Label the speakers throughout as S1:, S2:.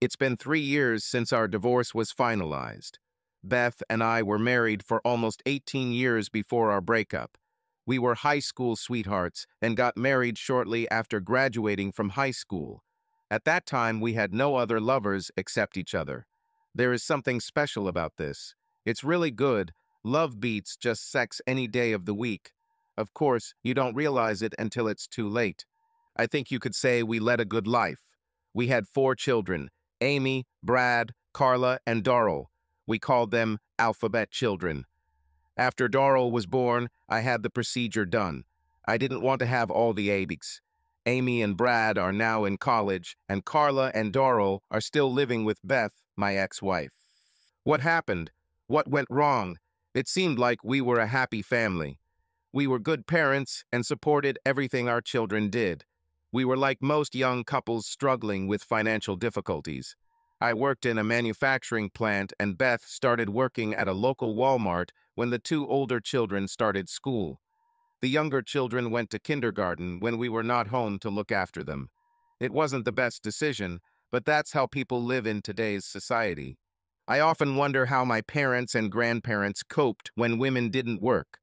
S1: It's been 3 years since our divorce was finalized. Beth and I were married for almost 18 years before our breakup. We were high school sweethearts and got married shortly after graduating from high school. At that time, we had no other lovers except each other. There is something special about this. It's really good. Love beats just sex any day of the week. Of course, you don't realize it until it's too late. I think you could say we led a good life. We had 4 children: Amy, Brad, Carla, and Darrell. We called them alphabet children. After Darrell was born, I had the procedure done. I didn't want to have all the babies. Amy and Brad are now in college, and Carla and Darrell are still living with Beth, my ex-wife. What happened? What went wrong? It seemed like we were a happy family. We were good parents and supported everything our children did. We were like most young couples struggling with financial difficulties. I worked in a manufacturing plant and Beth started working at a local Walmart when the 2 older children started school. The younger children went to kindergarten when we were not home to look after them. It wasn't the best decision, but that's how people live in today's society. I often wonder how my parents and grandparents coped when women didn't work.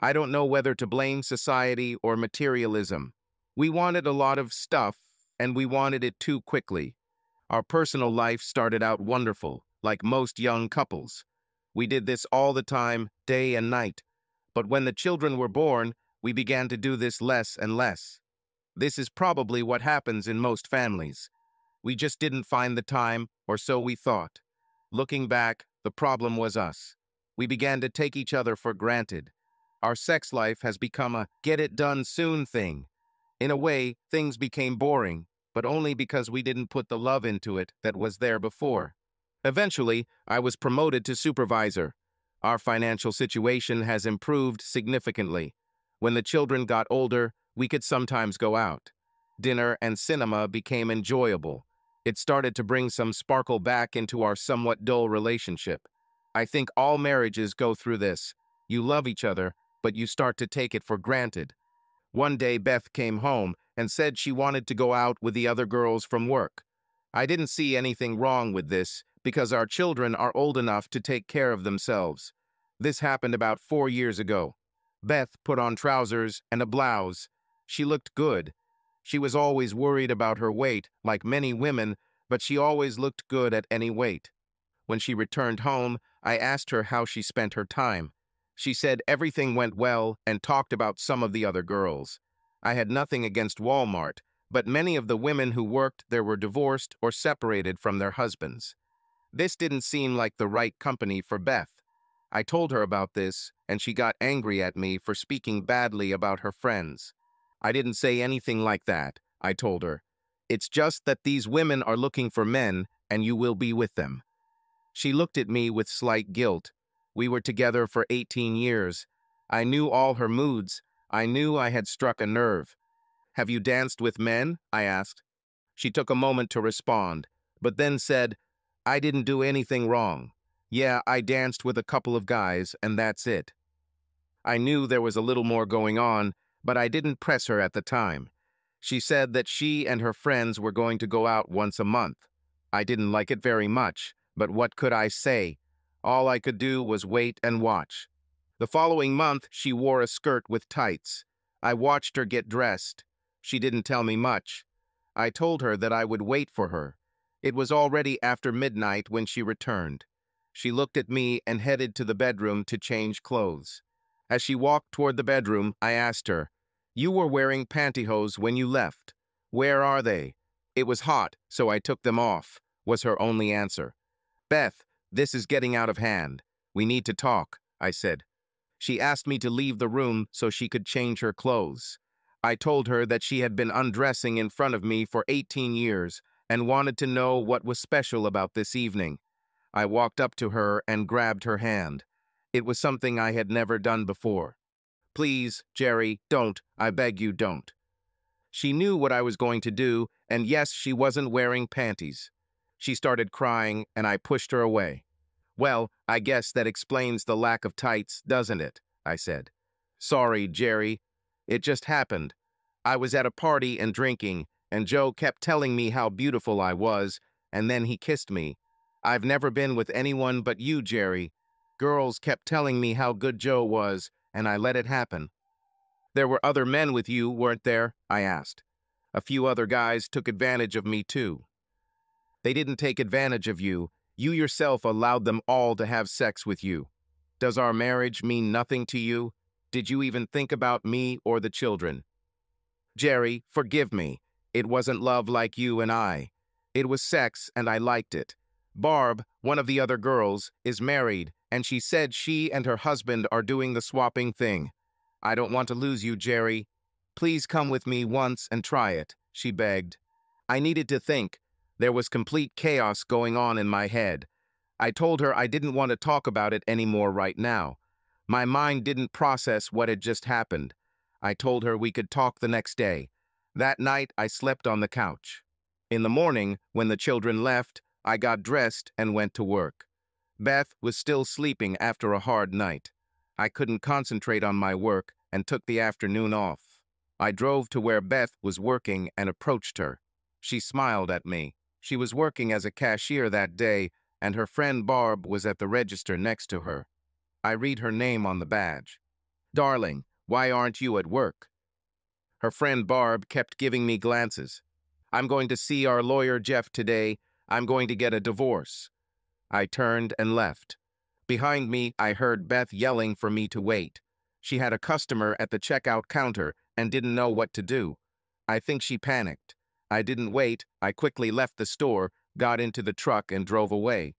S1: I don't know whether to blame society or materialism. We wanted a lot of stuff, and we wanted it too quickly. Our personal life started out wonderful, like most young couples. We did this all the time, day and night. But when the children were born, we began to do this less and less. This is probably what happens in most families. We just didn't find the time, or so we thought. Looking back, the problem was us. We began to take each other for granted. Our sex life has become a get-it-done-soon thing. In a way, things became boring, but only because we didn't put the love into it that was there before. Eventually, I was promoted to supervisor. Our financial situation has improved significantly. When the children got older, we could sometimes go out. Dinner and cinema became enjoyable. It started to bring some sparkle back into our somewhat dull relationship. I think all marriages go through this. You love each other, but you start to take it for granted. One day, Beth came home and said she wanted to go out with the other girls from work. I didn't see anything wrong with this because our children are old enough to take care of themselves. This happened about 4 years ago. Beth put on trousers and a blouse. She looked good. She was always worried about her weight, like many women, but she always looked good at any weight. When she returned home, I asked her how she spent her time. She said everything went well and talked about some of the other girls. I had nothing against Walmart, but many of the women who worked there were divorced or separated from their husbands. This didn't seem like the right company for Beth. I told her about this, and she got angry at me for speaking badly about her friends. I didn't say anything like that, I told her. It's just that these women are looking for men, and you will be with them. She looked at me with slight guilt. We were together for 18 years. I knew all her moods. I knew I had struck a nerve. Have you danced with men? I asked. She took a moment to respond, but then said, I didn't do anything wrong. Yeah, I danced with a couple of guys, and that's it. I knew there was a little more going on, but I didn't press her at the time. She said that she and her friends were going to go out once a month. I didn't like it very much, but what could I say? All I could do was wait and watch. The following month, she wore a skirt with tights. I watched her get dressed. She didn't tell me much. I told her that I would wait for her. It was already after midnight when she returned. She looked at me and headed to the bedroom to change clothes. As she walked toward the bedroom, I asked her, You were wearing pantyhose when you left. Where are they? It was hot, so I took them off, was her only answer. Beth, this is getting out of hand. We need to talk, I said. She asked me to leave the room so she could change her clothes. I told her that she had been undressing in front of me for 18 years and wanted to know what was special about this evening. I walked up to her and grabbed her hand. It was something I had never done before. Please, Jerry, don't. I beg you, don't. She knew what I was going to do, and yes, she wasn't wearing panties. She started crying, and I pushed her away. Well, I guess that explains the lack of tights, doesn't it? I said. Sorry, Jerry. It just happened. I was at a party and drinking, and Joe kept telling me how beautiful I was, and then he kissed me. I've never been with anyone but you, Jerry. Girls kept telling me how good Joe was, and I let it happen. There were other men with you, weren't there? I asked. A few other guys took advantage of me too. They didn't take advantage of you. You yourself allowed them all to have sex with you. Does our marriage mean nothing to you? Did you even think about me or the children? Jerry, forgive me. It wasn't love like you and I. It was sex, and I liked it. Barb, one of the other girls, is married, and she said she and her husband are doing the swapping thing. I don't want to lose you, Jerry. Please come with me once and try it, she begged. I needed to think. There was complete chaos going on in my head. I told her I didn't want to talk about it anymore right now. My mind didn't process what had just happened. I told her we could talk the next day. That night, I slept on the couch. In the morning, when the children left, I got dressed and went to work. Beth was still sleeping after a hard night. I couldn't concentrate on my work and took the afternoon off. I drove to where Beth was working and approached her. She smiled at me. She was working as a cashier that day, and her friend Barb was at the register next to her. I read her name on the badge. Darling, why aren't you at work? Her friend Barb kept giving me glances. I'm going to see our lawyer Jeff today. I'm going to get a divorce. I turned and left. Behind me, I heard Beth yelling for me to wait. She had a customer at the checkout counter and didn't know what to do. I think she panicked. I didn't wait. I quickly left the store, got into the truck, and drove away.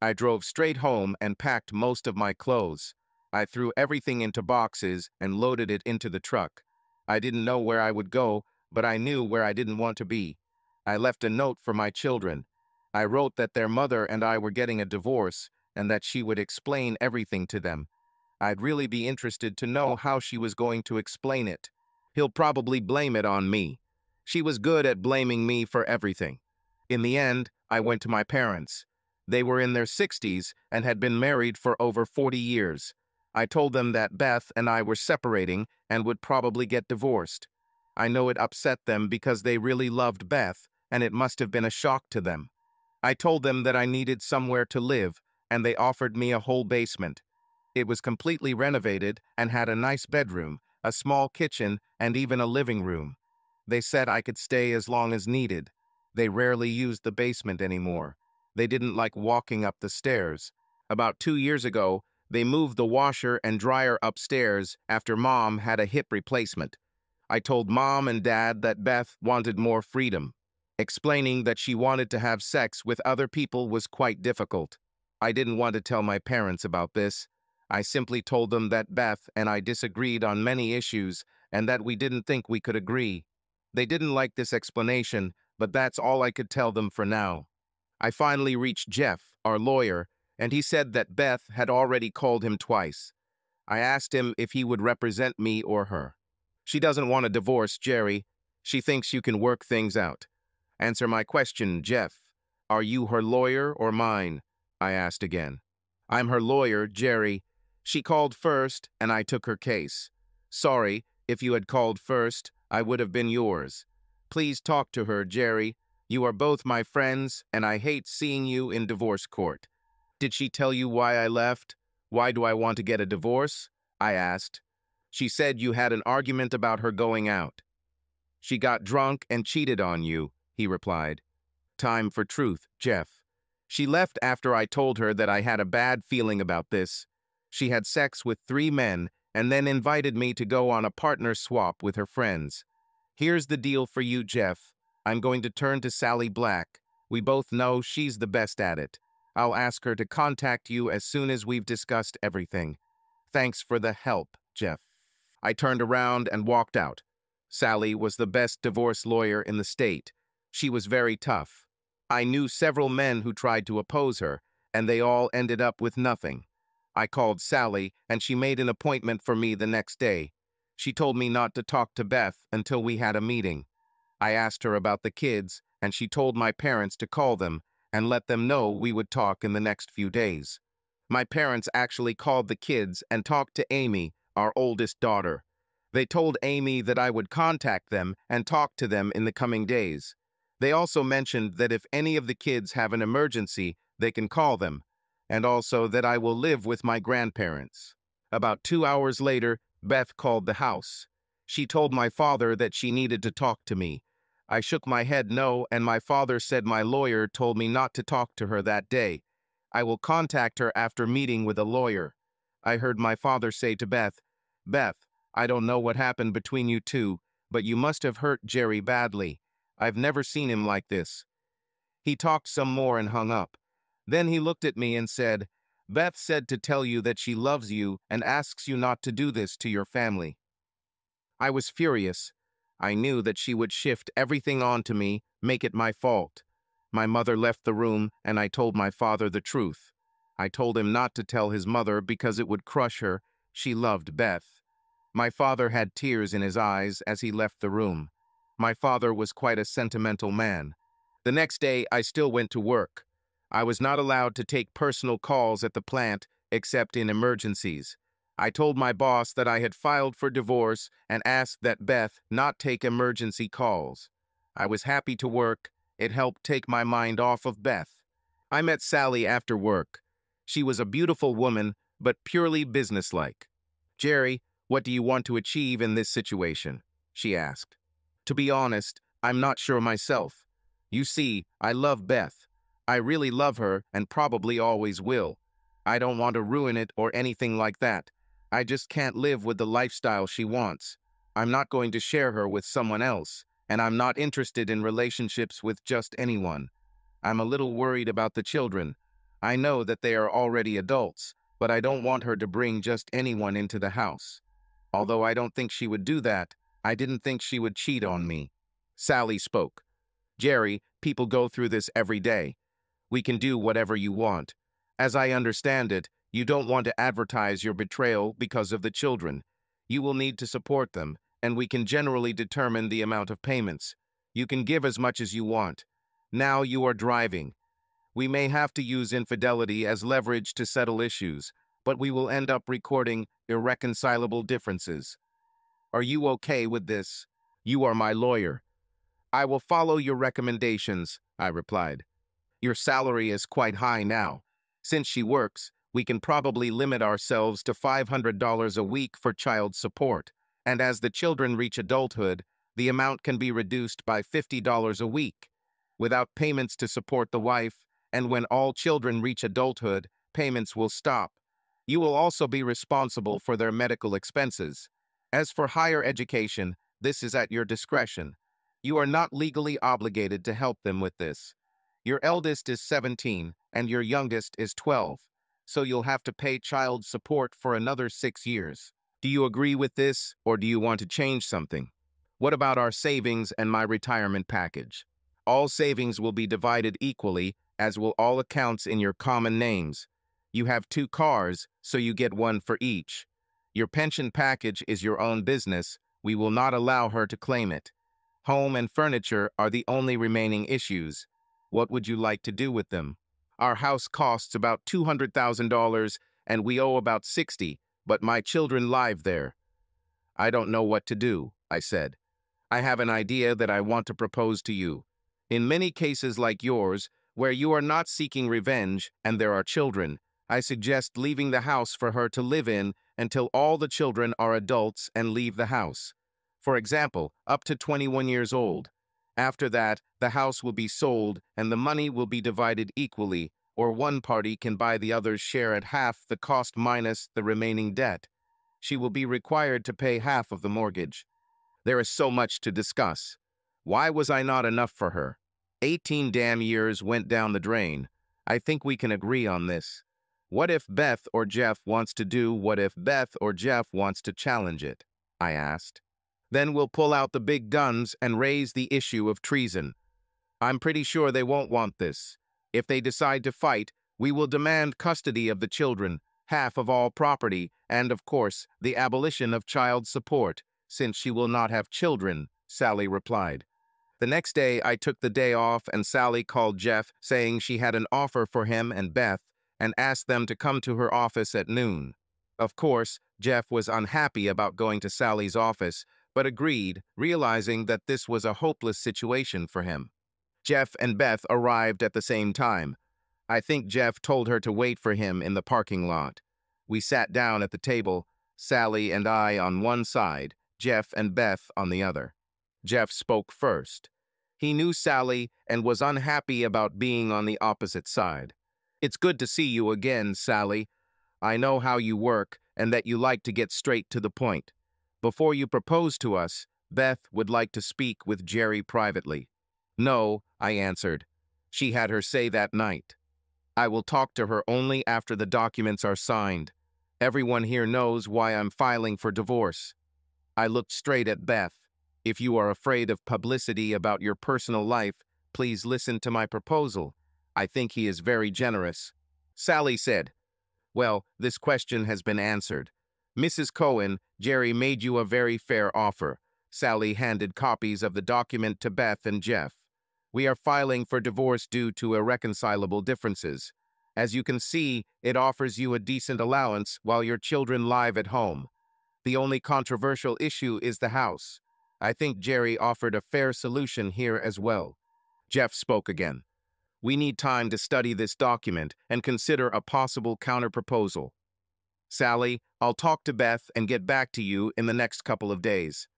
S1: I drove straight home and packed most of my clothes. I threw everything into boxes and loaded it into the truck. I didn't know where I would go, but I knew where I didn't want to be. I left a note for my children. I wrote that their mother and I were getting a divorce and that she would explain everything to them. I'd really be interested to know how she was going to explain it. He'll probably blame it on me. She was good at blaming me for everything. In the end, I went to my parents. They were in their 60s and had been married for over 40 years. I told them that Beth and I were separating and would probably get divorced. I know it upset them because they really loved Beth, and it must have been a shock to them. I told them that I needed somewhere to live, and they offered me a whole basement. It was completely renovated and had a nice bedroom, a small kitchen, and even a living room. They said I could stay as long as needed. They rarely used the basement anymore. They didn't like walking up the stairs. About 2 years ago, they moved the washer and dryer upstairs after Mom had a hip replacement. I told Mom and Dad that Beth wanted more freedom. Explaining that she wanted to have sex with other people was quite difficult. I didn't want to tell my parents about this. I simply told them that Beth and I disagreed on many issues and that we didn't think we could agree. They didn't like this explanation, but that's all I could tell them for now. I finally reached Jeff, our lawyer, and he said that Beth had already called him twice. I asked him if he would represent me or her. She doesn't want a divorce, Jerry. She thinks you can work things out. Answer my question, Jeff. Are you her lawyer or mine? I asked again. I'm her lawyer, Jerry. She called first, and I took her case. Sorry, if you had called first, I would have been yours. Please talk to her, Jerry. You are both my friends, and I hate seeing you in divorce court. Did she tell you why I left? Why do I want to get a divorce? I asked. She said you had an argument about her going out. She got drunk and cheated on you, he replied. Time for truth, Jeff. She left after I told her that I had a bad feeling about this. She had sex with 3 men and then invited me to go on a partner swap with her friends. Here's the deal for you, Jeff. I'm going to turn to Sally Black. We both know she's the best at it. I'll ask her to contact you as soon as we've discussed everything. Thanks for the help, Jeff. I turned around and walked out. Sally was the best divorce lawyer in the state. She was very tough. I knew several men who tried to oppose her, and they all ended up with nothing. I called Sally, and she made an appointment for me the next day. She told me not to talk to Beth until we had a meeting. I asked her about the kids, and she told my parents to call them and let them know we would talk in the next few days. My parents actually called the kids and talked to Amy, our oldest daughter. They told Amy that I would contact them and talk to them in the coming days. They also mentioned that if any of the kids have an emergency, they can call them, and also that I will live with my grandparents. About 2 hours later, Beth called the house. She told my father that she needed to talk to me. I shook my head no, and my father said my lawyer told me not to talk to her that day. I will contact her after meeting with a lawyer. I heard my father say to Beth, "Beth, I don't know what happened between you two, but you must have hurt Jerry badly. I've never seen him like this." He talked some more and hung up. Then he looked at me and said, "Beth said to tell you that she loves you and asks you not to do this to your family." I was furious. I knew that she would shift everything onto me, make it my fault. My mother left the room, and I told my father the truth. I told him not to tell his mother because it would crush her. She loved Beth. My father had tears in his eyes as he left the room. My father was quite a sentimental man. The next day, I still went to work. I was not allowed to take personal calls at the plant except in emergencies. I told my boss that I had filed for divorce and asked that Beth not take emergency calls. I was happy to work. It helped take my mind off of Beth. I met Sally after work. She was a beautiful woman, but purely businesslike. "Jerry, what do you want to achieve in this situation?" she asked. "To be honest, I'm not sure myself. You see, I love Beth. I really love her and probably always will. I don't want to ruin it or anything like that. I just can't live with the lifestyle she wants. I'm not going to share her with someone else, and I'm not interested in relationships with just anyone. I'm a little worried about the children. I know that they are already adults, but I don't want her to bring just anyone into the house. Although I don't think she would do that, I didn't think she would cheat on me." Sally spoke. "Jerry, people go through this every day. We can do whatever you want. As I understand it, you don't want to advertise your betrayal because of the children. You will need to support them, and we can generally determine the amount of payments. You can give as much as you want. Now you are driving. We may have to use infidelity as leverage to settle issues, but we will end up recording irreconcilable differences. Are you okay with this? You are my lawyer." "I will follow your recommendations," I replied. "Your salary is quite high now. Since she works, we can probably limit ourselves to $500 a week for child support, and as the children reach adulthood, the amount can be reduced by $50 a week. Without payments to support the wife, and when all children reach adulthood, payments will stop. You will also be responsible for their medical expenses. As for higher education, this is at your discretion. You are not legally obligated to help them with this. Your eldest is 17 and your youngest is 12, so you'll have to pay child support for another 6 years. Do you agree with this, or do you want to change something? What about our savings and my retirement package? All savings will be divided equally, as will all accounts in your common names. You have 2 cars, so you get one for each. Your pension package is your own business. We will not allow her to claim it. Home and furniture are the only remaining issues. What would you like to do with them? Our house costs about $200,000 and we owe about 60, but my children live there." "I don't know what to do," I said. "I have an idea that I want to propose to you. In many cases like yours, where you are not seeking revenge and there are children, I suggest leaving the house for her to live in until all the children are adults and leave the house. For example, up to 21 years old. After that, the house will be sold and the money will be divided equally, or one party can buy the other's share at half the cost minus the remaining debt. She will be required to pay half of the mortgage. There is so much to discuss. Why was I not enough for her? 18 damn years went down the drain. I think we can agree on this. What if Beth or Jeff wants to do what if Beth or Jeff wants to challenge it?" I asked. "Then we'll pull out the big guns and raise the issue of treason. I'm pretty sure they won't want this. If they decide to fight, we will demand custody of the children, half of all property, and, of course, the abolition of child support, since she will not have children," Sally replied. The next day, I took the day off and Sally called Jeff, saying she had an offer for him and Beth, and asked them to come to her office at noon. Of course, Jeff was unhappy about going to Sally's office, but agreed, realizing that this was a hopeless situation for him. Jeff and Beth arrived at the same time. I think Jeff told her to wait for him in the parking lot. We sat down at the table, Sally and I on one side, Jeff and Beth on the other. Jeff spoke first. He knew Sally and was unhappy about being on the opposite side. "It's good to see you again, Sally. I know how you work and that you like to get straight to the point. Before you propose to us, Beth would like to speak with Jerry privately." "No," I answered. She had her say that night. "I will talk to her only after the documents are signed. Everyone here knows why I'm filing for divorce." I looked straight at Beth. "If you are afraid of publicity about your personal life, please listen to my proposal. I think he is very generous." Sally said, "Well, this question has been answered. Mrs. Cohen, Jerry made you a very fair offer." Sally handed copies of the document to Beth and Jeff. "We are filing for divorce due to irreconcilable differences. As you can see, it offers you a decent allowance while your children live at home. The only controversial issue is the house. I think Jerry offered a fair solution here as well." Jeff spoke again. "We need time to study this document and consider a possible counterproposal. Sally, I'll talk to Beth and get back to you in the next couple of days.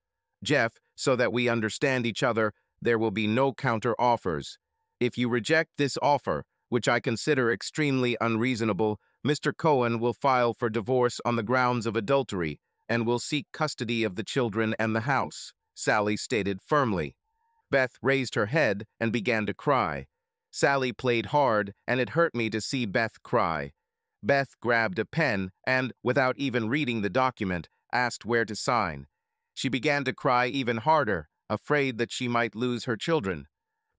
S1: Jeff, so that we understand each other, there will be no counter offers. If you reject this offer, which I consider extremely unreasonable, Mr. Cohen will file for divorce on the grounds of adultery and will seek custody of the children and the house," Sally stated firmly. Beth raised her head and began to cry. Sally played hard, and it hurt me to see Beth cry. Beth grabbed a pen and, without even reading the document, asked where to sign. She began to cry even harder, afraid that she might lose her children.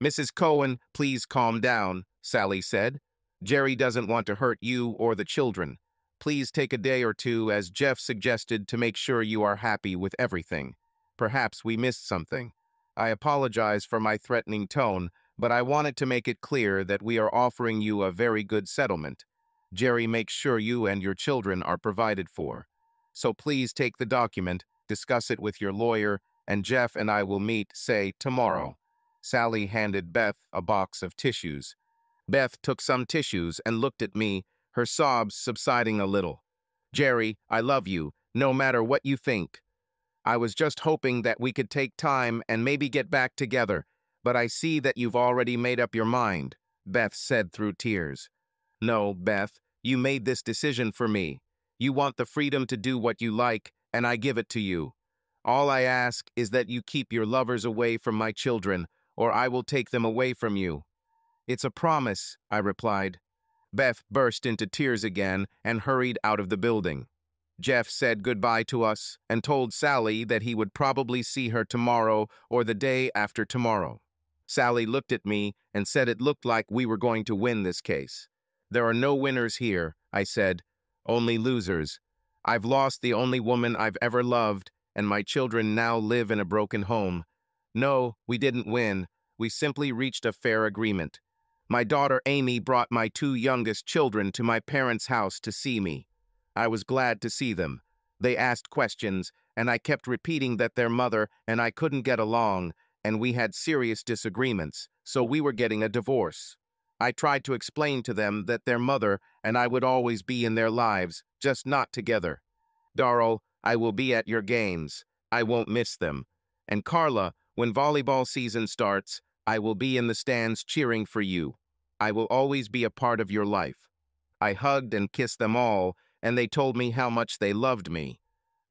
S1: "Mrs. Cohen, please calm down," Sally said. "Jerry doesn't want to hurt you or the children. Please take a day or two, as Jeff suggested, to make sure you are happy with everything. Perhaps we missed something. I apologize for my threatening tone, but I wanted to make it clear that we are offering you a very good settlement. Jerry makes sure you and your children are provided for. So please take the document, discuss it with your lawyer, and Jeff and I will meet, say, tomorrow." Sally handed Beth a box of tissues. Beth took some tissues and looked at me, her sobs subsiding a little. "Jerry, I love you, no matter what you think. I was just hoping that we could take time and maybe get back together, but I see that you've already made up your mind," Beth said through tears. "No, Beth, you made this decision for me. You want the freedom to do what you like, and I give it to you. All I ask is that you keep your lovers away from my children, or I will take them away from you." "It's a promise," I replied. Beth burst into tears again and hurried out of the building. Jeff said goodbye to us and told Sally that he would probably see her tomorrow or the day after tomorrow. Sally looked at me and said it looked like we were going to win this case. "There are no winners here," I said, "only losers. I've lost the only woman I've ever loved, and my children now live in a broken home. No, we didn't win. We simply reached a fair agreement. My daughter Amy brought my two youngest children to my parents' house to see me. I was glad to see them. They asked questions, and I kept repeating that their mother and I couldn't get along, and we had serious disagreements, so we were getting a divorce. I tried to explain to them that their mother and I would always be in their lives, just not together. Darrell, I will be at your games. I won't miss them. And Carla, when volleyball season starts, I will be in the stands cheering for you. I will always be a part of your life." I hugged and kissed them all, and they told me how much they loved me.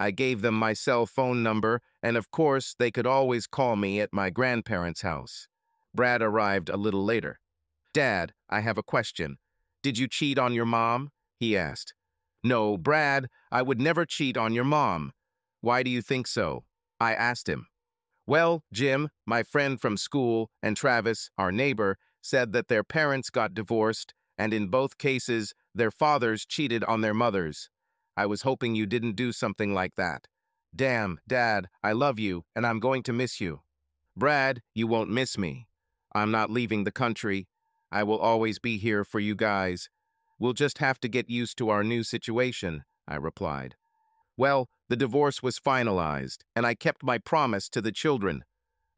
S1: I gave them my cell phone number, and of course, they could always call me at my grandparents' house. Brad arrived a little later. "Dad, I have a question. Did you cheat on your mom?" he asked. "No, Brad, I would never cheat on your mom." "Why do you think so?" I asked him. "Well, Jim, my friend from school, and Travis, our neighbor, said that their parents got divorced, and in both cases, their fathers cheated on their mothers. I was hoping you didn't do something like that. Damn, Dad, I love you, and I'm going to miss you." "Brad, you won't miss me. I'm not leaving the country. I will always be here for you guys. We'll just have to get used to our new situation," I replied. Well, the divorce was finalized, and I kept my promise to the children.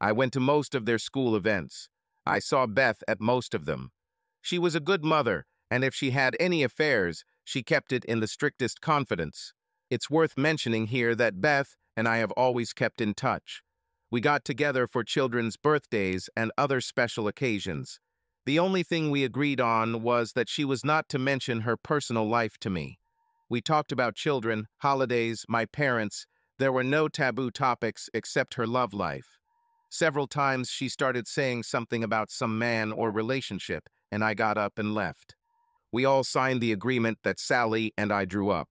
S1: I went to most of their school events. I saw Beth at most of them. She was a good mother, and if she had any affairs, she kept it in the strictest confidence. It's worth mentioning here that Beth and I have always kept in touch. We got together for children's birthdays and other special occasions. The only thing we agreed on was that she was not to mention her personal life to me. We talked about children, holidays, my parents. There were no taboo topics except her love life. Several times she started saying something about some man or relationship, and I got up and left. We all signed the agreement that Sally and I drew up.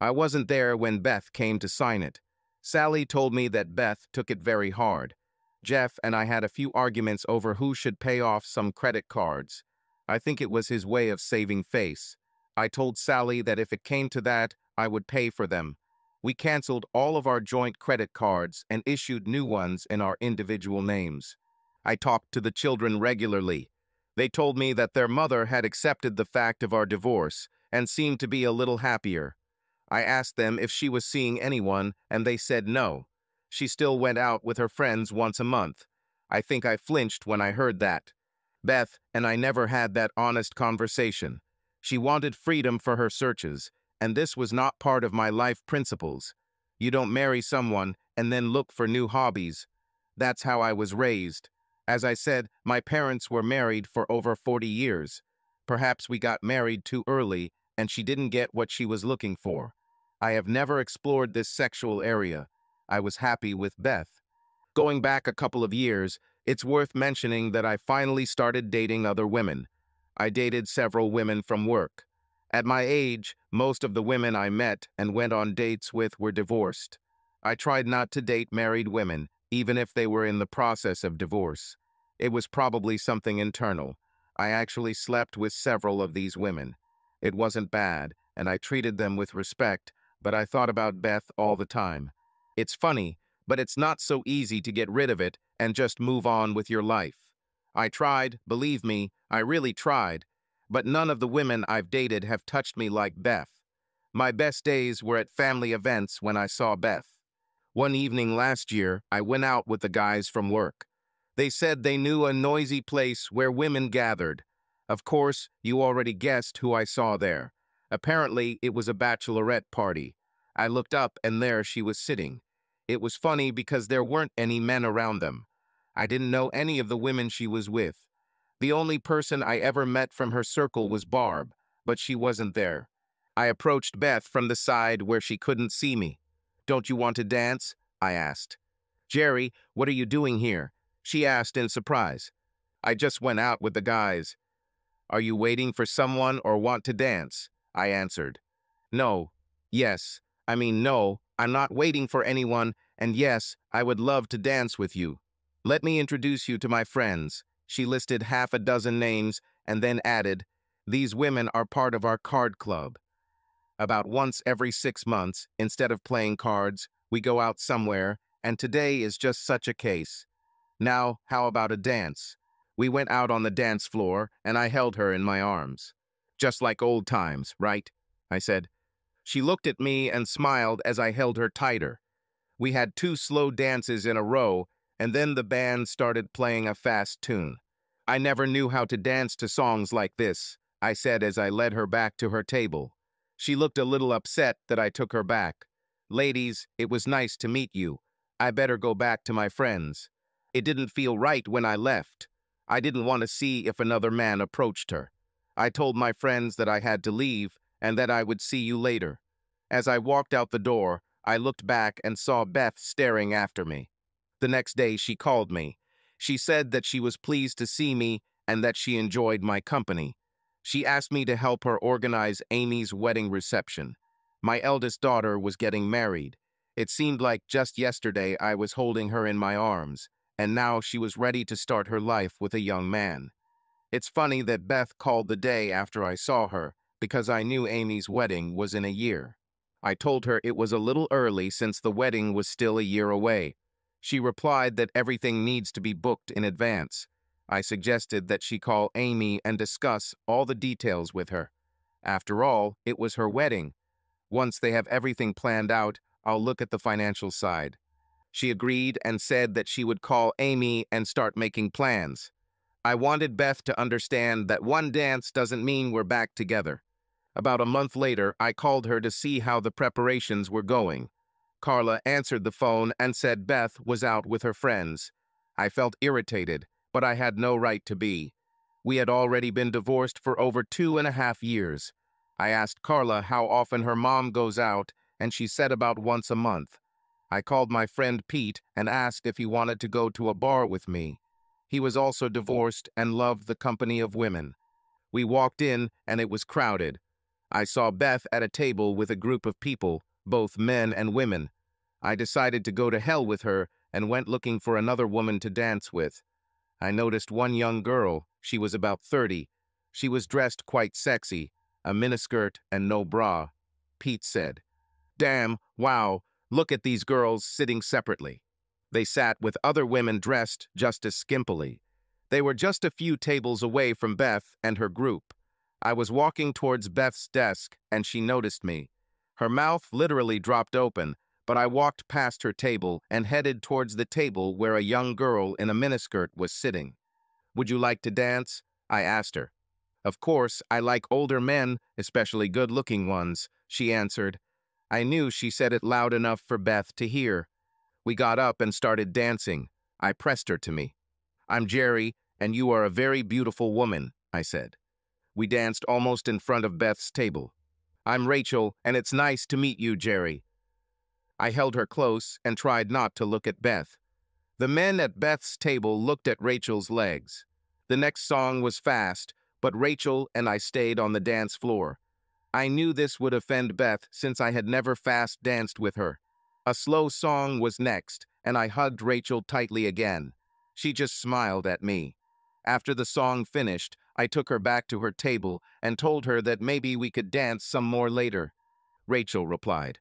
S1: I wasn't there when Beth came to sign it. Sally told me that Beth took it very hard. Jeff and I had a few arguments over who should pay off some credit cards. I think it was his way of saving face. I told Sally that if it came to that, I would pay for them. We canceled all of our joint credit cards and issued new ones in our individual names. I talked to the children regularly. They told me that their mother had accepted the fact of our divorce and seemed to be a little happier. I asked them if she was seeing anyone, and they said no. She still went out with her friends once a month. I think I flinched when I heard that. Beth and I never had that honest conversation. She wanted freedom for her searches, and this was not part of my life principles. You don't marry someone and then look for new hobbies. That's how I was raised. As I said, my parents were married for over 40 years. Perhaps we got married too early, and she didn't get what she was looking for. I have never explored this sexual area. I was happy with Beth. Going back a couple of years, it's worth mentioning that I finally started dating other women. I dated several women from work. At my age, most of the women I met and went on dates with were divorced. I tried not to date married women, even if they were in the process of divorce. It was probably something internal. I actually slept with several of these women. It wasn't bad, and I treated them with respect, but I thought about Beth all the time. It's funny, but it's not so easy to get rid of it and just move on with your life. I tried, believe me, I really tried, but none of the women I've dated have touched me like Beth. My best days were at family events when I saw Beth. One evening last year, I went out with the guys from work. They said they knew a noisy place where women gathered. Of course, you already guessed who I saw there. Apparently, it was a bachelorette party. I looked up and there she was sitting. It was funny because there weren't any men around them. I didn't know any of the women she was with. The only person I ever met from her circle was Barb, but she wasn't there. I approached Beth from the side where she couldn't see me. "Don't you want to dance?" I asked. "Jerry, what are you doing here?" she asked in surprise. "I just went out with the guys." "Are you waiting for someone or want to dance?" I answered. "No. Yes. No, I'm not waiting for anyone, and yes, I would love to dance with you. Let me introduce you to my friends." She listed half a dozen names and then added, "These women are part of our card club. About once every 6 months, instead of playing cards, we go out somewhere, and today is just such a case. Now, how about a dance?" We went out on the dance floor, and I held her in my arms. "Just like old times, right?" I said. She looked at me and smiled as I held her tighter. We had 2 slow dances in a row, and then the band started playing a fast tune. "I never knew how to dance to songs like this," I said as I led her back to her table. She looked a little upset that I took her back. "Ladies, it was nice to meet you. I better go back to my friends." It didn't feel right when I left. I didn't want to see if another man approached her. I told my friends that I had to leave and that I would see you later. As I walked out the door, I looked back and saw Beth staring after me. The next day she called me. She said that she was pleased to see me and that she enjoyed my company. She asked me to help her organize Amy's wedding reception. My eldest daughter was getting married. It seemed like just yesterday I was holding her in my arms, and now she was ready to start her life with a young man. It's funny that Beth called the day after I saw her, because I knew Amy's wedding was in a year. I told her it was a little early since the wedding was still a year away. She replied that everything needs to be booked in advance. I suggested that she call Amy and discuss all the details with her. After all, it was her wedding. Once they have everything planned out, I'll look at the financial side. She agreed and said that she would call Amy and start making plans. I wanted Beth to understand that one dance doesn't mean we're back together. About a month later, I called her to see how the preparations were going. Carla answered the phone and said Beth was out with her friends. I felt irritated, but I had no right to be. We had already been divorced for over 2.5 years. I asked Carla how often her mom goes out, and she said about once a month. I called my friend Pete and asked if he wanted to go to a bar with me. He was also divorced and loved the company of women. We walked in, and it was crowded. I saw Beth at a table with a group of people, both men and women. I decided to go to hell with her and went looking for another woman to dance with. I noticed one young girl. She was about 30. She was dressed quite sexy, a miniskirt and no bra. Pete said, "Damn, wow, look at these girls sitting separately." They sat with other women dressed just as skimpily. They were just a few tables away from Beth and her group. I was walking towards Beth's desk, and she noticed me. Her mouth literally dropped open, but I walked past her table and headed towards the table where a young girl in a miniskirt was sitting. "Would you like to dance?" I asked her. "Of course, I like older men, especially good-looking ones," she answered. I knew she said it loud enough for Beth to hear. We got up and started dancing. I pressed her to me. "I'm Jerry, and you are a very beautiful woman," I said. We danced almost in front of Beth's table. "I'm Rachel, and it's nice to meet you, Jerry." I held her close and tried not to look at Beth. The men at Beth's table looked at Rachel's legs. The next song was fast, but Rachel and I stayed on the dance floor. I knew this would offend Beth since I had never fast danced with her. A slow song was next, and I hugged Rachel tightly again. She just smiled at me. After the song finished, I took her back to her table and told her that maybe we could dance some more later. Rachel replied,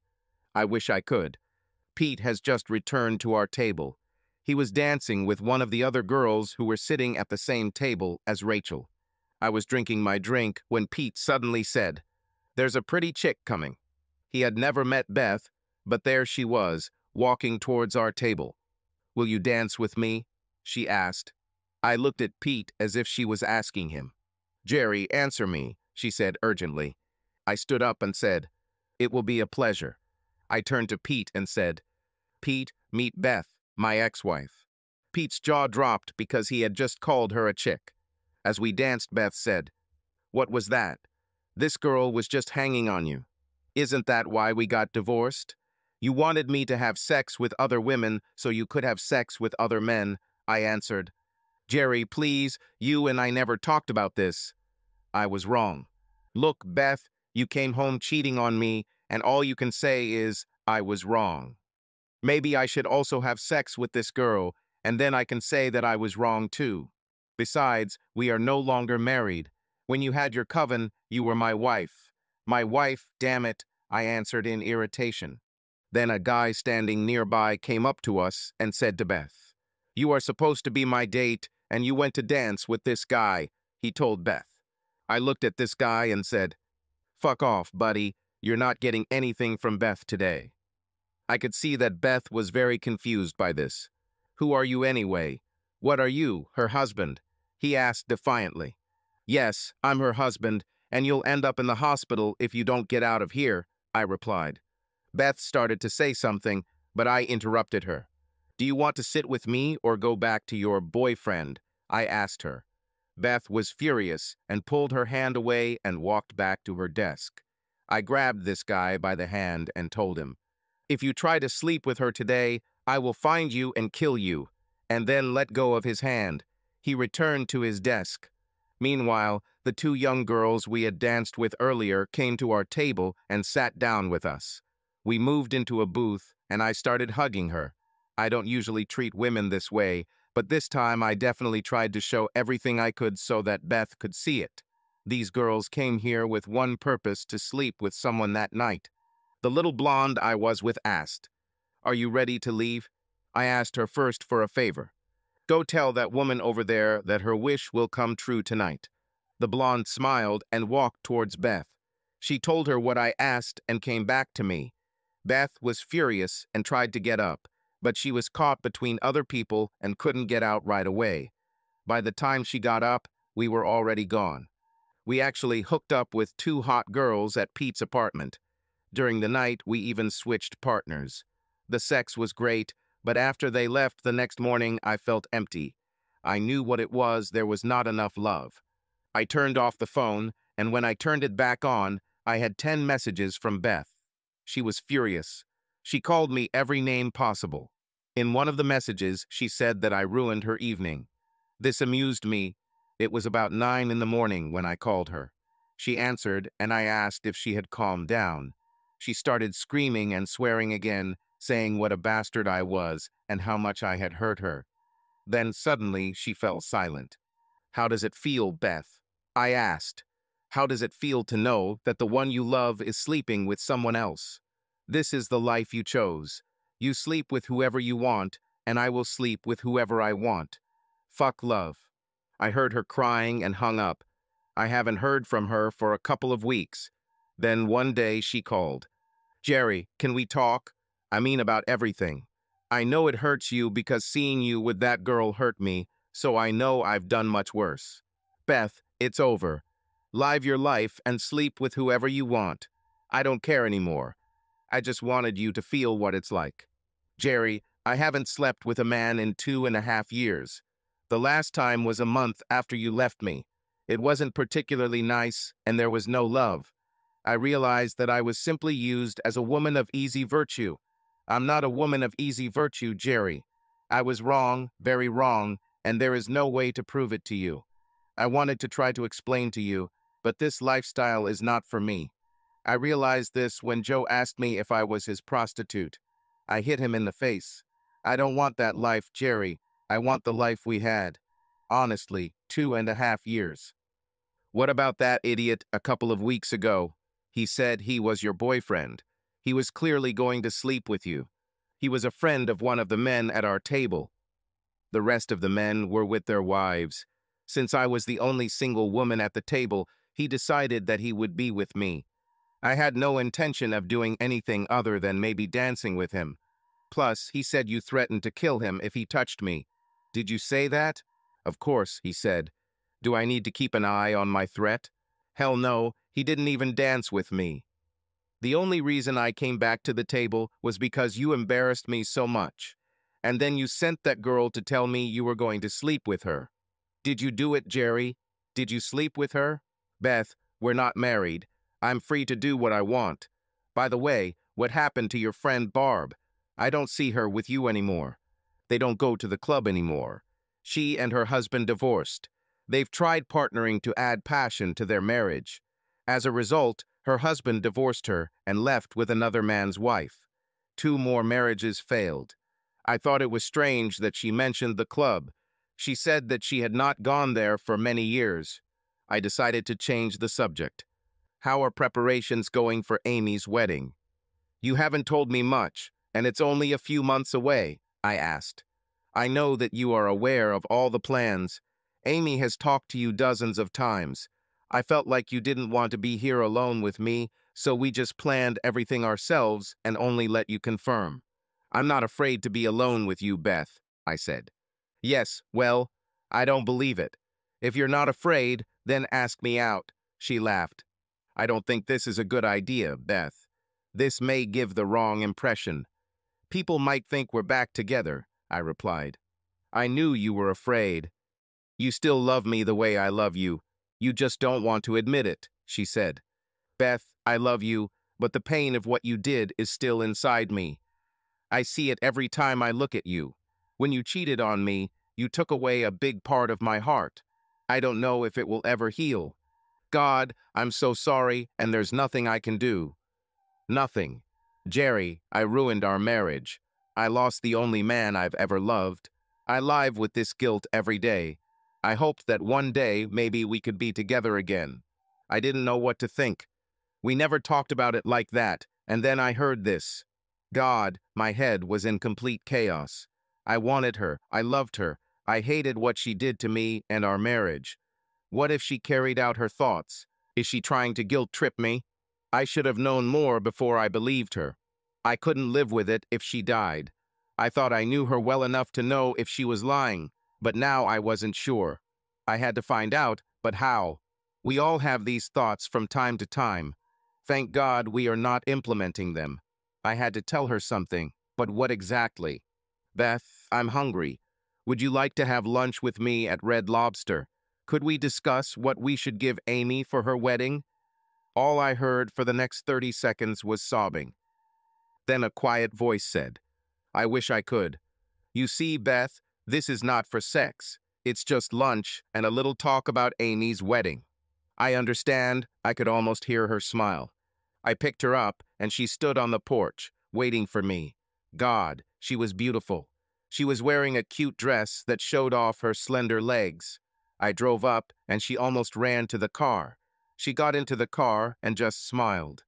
S1: "I wish I could." Pete has just returned to our table. He was dancing with one of the other girls who were sitting at the same table as Rachel. I was drinking my drink when Pete suddenly said, "There's a pretty chick coming." He had never met Beth, but there she was, walking towards our table. "Will you dance with me?" she asked. I looked at Pete as if she was asking him. "Jerry, answer me," she said urgently. I stood up and said, "It will be a pleasure." I turned to Pete and said, "Pete, meet Beth, my ex-wife." Pete's jaw dropped because he had just called her a chick. As we danced, Beth said, "What was that? This girl was just hanging on you. Isn't that why we got divorced? You wanted me to have sex with other women so you could have sex with other men," I answered. "Jerry, please, you and I never talked about this." I was wrong. "Look, Beth, you came home cheating on me, and all you can say is, I was wrong. Maybe I should also have sex with this girl, and then I can say that I was wrong too. Besides, we are no longer married. When you had your coven, you were my wife." "My wife, damn it," I answered in irritation. Then a guy standing nearby came up to us and said to Beth, "You are supposed to be my date, and you went to dance with this guy," he told Beth. I looked at this guy and said, "Fuck off, buddy. You're not getting anything from Beth today." I could see that Beth was very confused by this. "Who are you anyway? What are you, her husband?" he asked defiantly. "Yes, I'm her husband, and you'll end up in the hospital if you don't get out of here," I replied. Beth started to say something, but I interrupted her. "Do you want to sit with me or go back to your boyfriend?" I asked her. Beth was furious and pulled her hand away and walked back to her desk. I grabbed this guy by the hand and told him, "If you try to sleep with her today, I will find you and kill you," and then let go of his hand. He returned to his desk. Meanwhile, the two young girls we had danced with earlier came to our table and sat down with us. We moved into a booth, and I started hugging her. I don't usually treat women this way, but this time I definitely tried to show everything I could so that Beth could see it. These girls came here with one purpose: to sleep with someone that night. The little blonde I was with asked, "Are you ready to leave?" I asked her first for a favor. "Go tell that woman over there that her wish will come true tonight." The blonde smiled and walked towards Beth. She told her what I asked and came back to me. Beth was furious and tried to get up, but she was caught between other people and couldn't get out right away. By the time she got up, we were already gone. We actually hooked up with two hot girls at Pete's apartment. During the night, we even switched partners. The sex was great, but after they left the next morning, I felt empty. I knew what it was, there was not enough love. I turned off the phone, and when I turned it back on, I had 10 messages from Beth. She was furious. She called me every name possible. In one of the messages, she said that I ruined her evening. This amused me. It was about 9 in the morning when I called her. She answered, and I asked if she had calmed down. She started screaming and swearing again, saying what a bastard I was and how much I had hurt her. Then suddenly she fell silent. "How does it feel, Beth?" I asked. "How does it feel to know that the one you love is sleeping with someone else? This is the life you chose. You sleep with whoever you want, and I will sleep with whoever I want. Fuck love." I heard her crying and hung up. I haven't heard from her for a couple of weeks. Then one day she called. "Jerry, can we talk? I mean about everything. I know it hurts you because seeing you with that girl hurt me, so I know I've done much worse. Beth, it's over. Live your life and sleep with whoever you want. I don't care anymore. I just wanted you to feel what it's like. Jerry, I haven't slept with a man in 2.5 years. The last time was a month after you left me. It wasn't particularly nice, and there was no love. I realized that I was simply used as a woman of easy virtue. I'm not a woman of easy virtue, Jerry. I was wrong, very wrong, and there is no way to prove it to you. I wanted to try to explain to you, but this lifestyle is not for me. I realized this when Joe asked me if I was his prostitute. I hit him in the face. I don't want that life, Jerry. I want the life we had. Honestly, 2.5 years. What about that idiot a couple of weeks ago? He said he was your boyfriend. He was clearly going to sleep with you. He was a friend of one of the men at our table. The rest of the men were with their wives. Since I was the only single woman at the table, he decided that he would be with me. I had no intention of doing anything other than maybe dancing with him. Plus, he said you threatened to kill him if he touched me. Did you say that? Of course, he said. Do I need to keep an eye on my threat? Hell no, he didn't even dance with me. The only reason I came back to the table was because you embarrassed me so much. And then you sent that girl to tell me you were going to sleep with her. Did you do it, Jerry? Did you sleep with her? Beth, we're not married. I'm free to do what I want. By the way, what happened to your friend Barb? I don't see her with you anymore. They don't go to the club anymore. She and her husband divorced. They've tried partnering to add passion to their marriage. As a result, her husband divorced her and left with another man's wife. 2 more marriages failed. I thought it was strange that she mentioned the club. She said that she had not gone there for many years. I decided to change the subject. How are preparations going for Amy's wedding? You haven't told me much, and it's only a few months away, I asked. I know that you are aware of all the plans. Amy has talked to you dozens of times. I felt like you didn't want to be here alone with me, so we just planned everything ourselves and only let you confirm. I'm not afraid to be alone with you, Beth, I said. Yes, well, I don't believe it. If you're not afraid, then ask me out, she laughed. I don't think this is a good idea, Beth. This may give the wrong impression. People might think we're back together, I replied. I knew you were afraid. You still love me the way I love you. You just don't want to admit it, she said. Beth, I love you, but the pain of what you did is still inside me. I see it every time I look at you. When you cheated on me, you took away a big part of my heart. I don't know if it will ever heal. God, I'm so sorry, and there's nothing I can do. Nothing. Jerry, I ruined our marriage. I lost the only man I've ever loved. I live with this guilt every day. I hoped that one day maybe we could be together again. I didn't know what to think. We never talked about it like that, and then I heard this. God, my head was in complete chaos. I wanted her. I loved her. I hated what she did to me and our marriage. What if she carried out her thoughts? Is she trying to guilt-trip me? I should have known more before I believed her. I couldn't live with it if she died. I thought I knew her well enough to know if she was lying. But now I wasn't sure. I had to find out, but how? We all have these thoughts from time to time. Thank God we are not implementing them. I had to tell her something, but what exactly? Beth, I'm hungry. Would you like to have lunch with me at Red Lobster? Could we discuss what we should give Amy for her wedding? All I heard for the next 30 seconds was sobbing. Then a quiet voice said, I wish I could. You see, Beth, this is not for sex. It's just lunch and a little talk about Amy's wedding. I understand. I could almost hear her smile. I picked her up, and she stood on the porch, waiting for me. God, she was beautiful. She was wearing a cute dress that showed off her slender legs. I drove up, and she almost ran to the car. She got into the car and just smiled.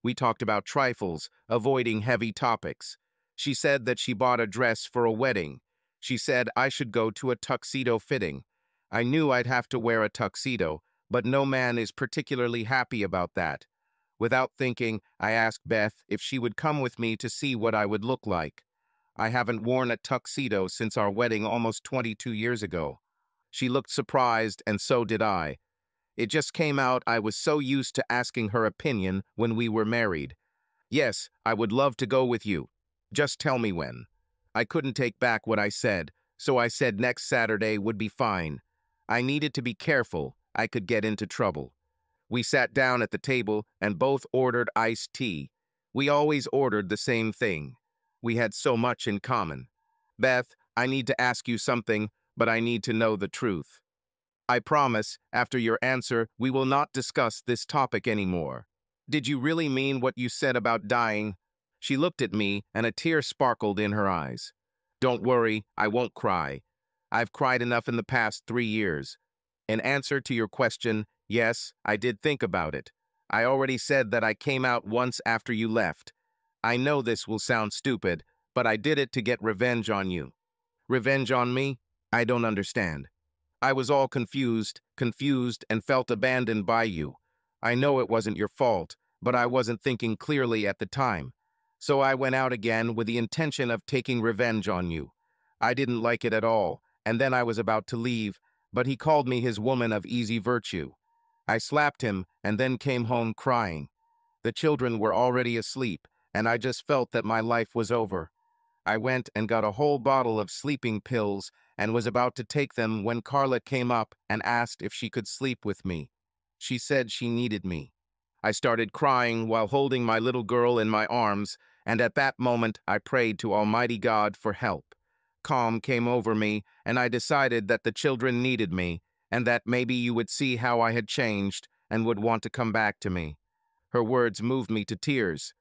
S1: We talked about trifles, avoiding heavy topics. She said that she bought a dress for a wedding. She said I should go to a tuxedo fitting. I knew I'd have to wear a tuxedo, but no man is particularly happy about that. Without thinking, I asked Beth if she would come with me to see what I would look like. I haven't worn a tuxedo since our wedding almost 22 years ago. She looked surprised, and so did I. It just came out I was so used to asking her opinion when we were married. Yes, I would love to go with you. Just tell me when. I couldn't take back what I said, so I said next Saturday would be fine. I needed to be careful. I could get into trouble. We sat down at the table and both ordered iced tea. We always ordered the same thing. We had so much in common. Beth, I need to ask you something, but I need to know the truth. I promise, after your answer, we will not discuss this topic anymore. Did you really mean what you said about dying? She looked at me, and a tear sparkled in her eyes. Don't worry, I won't cry. I've cried enough in the past 3 years. In answer to your question, yes, I did think about it. I already said that I came out once after you left. I know this will sound stupid, but I did it to get revenge on you. Revenge on me? I don't understand. I was all confused, and felt abandoned by you. I know it wasn't your fault, but I wasn't thinking clearly at the time. So I went out again with the intention of taking revenge on you. I didn't like it at all, and then I was about to leave, but he called me his woman of easy virtue. I slapped him and then came home crying. The children were already asleep, and I just felt that my life was over. I went and got a whole bottle of sleeping pills and was about to take them when Carla came up and asked if she could sleep with me. She said she needed me. I started crying while holding my little girl in my arms, and at that moment I prayed to Almighty God for help. Calm came over me, and I decided that the children needed me, and that maybe you would see how I had changed and would want to come back to me. Her words moved me to tears.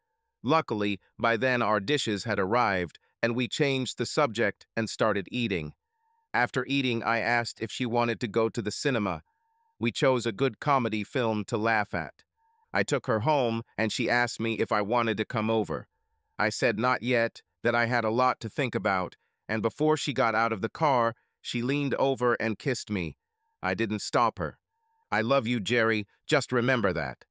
S1: Luckily, by then our dishes had arrived, and we changed the subject and started eating. After eating, I asked if she wanted to go to the cinema. We chose a good comedy film to laugh at. I took her home, and she asked me if I wanted to come over. I said not yet, that I had a lot to think about, and before she got out of the car, she leaned over and kissed me. I didn't stop her. I love you, Jerry, just remember that.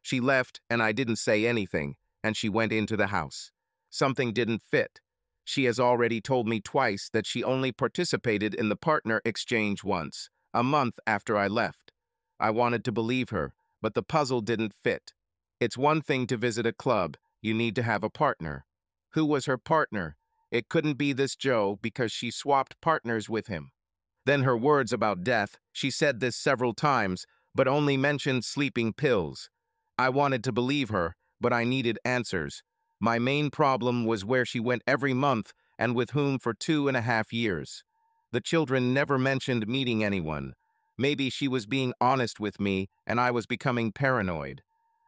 S1: She left, and I didn't say anything, and she went into the house. Something didn't fit. She has already told me twice that she only participated in the partner exchange once, a month after I left. I wanted to believe her, but the puzzle didn't fit. It's one thing to visit a club. You need to have a partner. Who was her partner? It couldn't be this Joe because she swapped partners with him. Then her words about death, she said this several times, but only mentioned sleeping pills. I wanted to believe her, but I needed answers. My main problem was where she went every month and with whom for 2.5 years. The children never mentioned meeting anyone. Maybe she was being honest with me and I was becoming paranoid.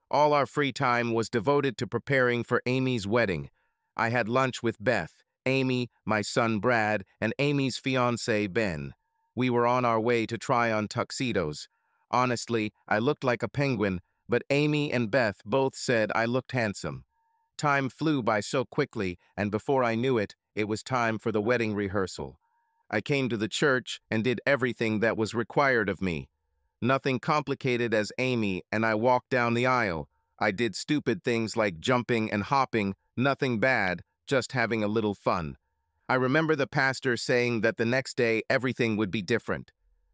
S1: All our free time was devoted to preparing for Amy's wedding. I had lunch with Beth, Amy, my son Brad, and Amy's fiancé Ben. We were on our way to try on tuxedos. Honestly, I looked like a penguin, but Amy and Beth both said I looked handsome. Time flew by so quickly, and before I knew it, it was time for the wedding rehearsal. I came to the church and did everything that was required of me. Nothing complicated as Amy, and I walked down the aisle. I did stupid things like jumping and hopping, nothing bad, just having a little fun. I remember the pastor saying that the next day everything would be different.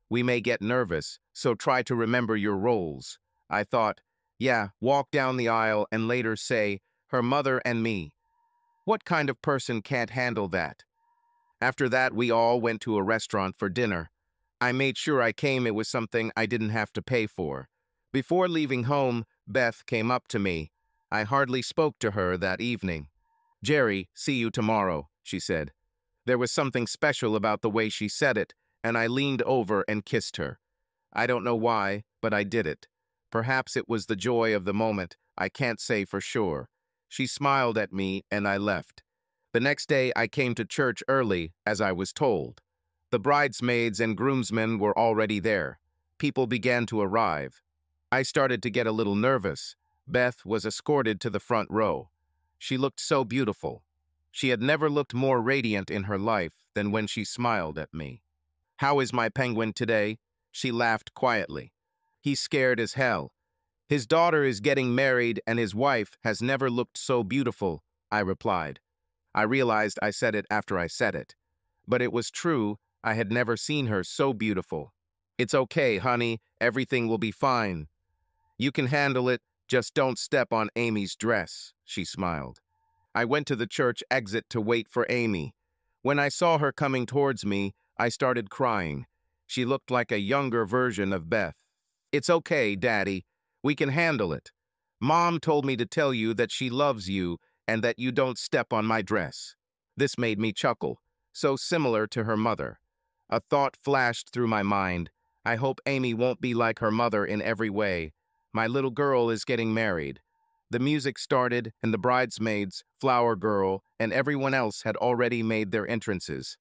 S1: We may get nervous, so try to remember your roles. I thought, yeah, walk down the aisle and later say, her mother and me. What kind of person can't handle that? After that, we all went to a restaurant for dinner. I made sure I came it was something I didn't have to pay for. Before leaving home, Beth came up to me. I hardly spoke to her that evening. Jerry, see you tomorrow, she said. There was something special about the way she said it, and I leaned over and kissed her. I don't know why, but I did it. Perhaps it was the joy of the moment, I can't say for sure. She smiled at me and I left. The next day I came to church early, as I was told. The bridesmaids and groomsmen were already there. People began to arrive. I started to get a little nervous. Beth was escorted to the front row. She looked so beautiful. She had never looked more radiant in her life than when she smiled at me. How is my penguin today? She laughed quietly. He's scared as hell. His daughter is getting married and his wife has never looked so beautiful, I replied. I realized I said it after I said it. But it was true, I had never seen her so beautiful. It's okay, honey, everything will be fine. You can handle it, just don't step on Amy's dress, she smiled. I went to the church exit to wait for Amy. When I saw her coming towards me, I started crying. She looked like a younger version of Beth. It's okay, Daddy. We can handle it. Mom told me to tell you that she loves you and that you don't step on my dress. This made me chuckle, so similar to her mother. A thought flashed through my mind. I hope Amy won't be like her mother in every way. My little girl is getting married. The music started, and the bridesmaids, flower girl, and everyone else had already made their entrances.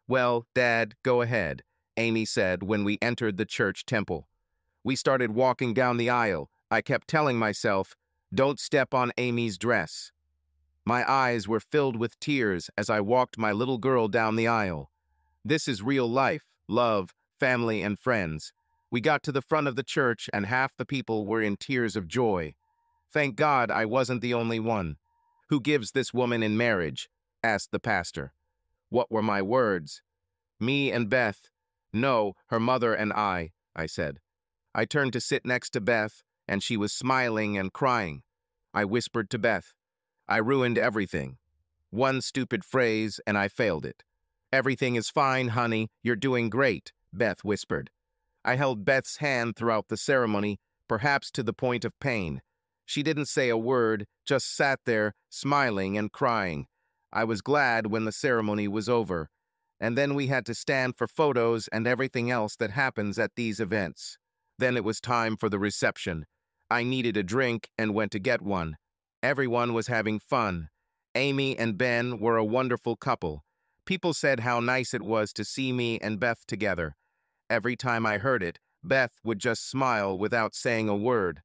S1: Well, Dad, go ahead, Amy said when we entered the church temple. We started walking down the aisle. I kept telling myself, don't step on Amy's dress. My eyes were filled with tears as I walked my little girl down the aisle. This is real life, love, family, and friends. We got to the front of the church and half the people were in tears of joy. Thank God I wasn't the only one. Who gives this woman in marriage? Asked the pastor. What were my words? Me and Beth. No, her mother and I said. I turned to sit next to Beth, and she was smiling and crying. I whispered to Beth, I ruined everything. One stupid phrase, and I failed it. Everything is fine, honey. You're doing great, Beth whispered. I held Beth's hand throughout the ceremony, perhaps to the point of pain. She didn't say a word, just sat there, smiling and crying. I was glad when the ceremony was over. And then we had to stand for photos and everything else that happens at these events. Then it was time for the reception. I needed a drink and went to get one. Everyone was having fun. Amy and Ben were a wonderful couple. People said how nice it was to see me and Beth together. Every time I heard it, Beth would just smile without saying a word.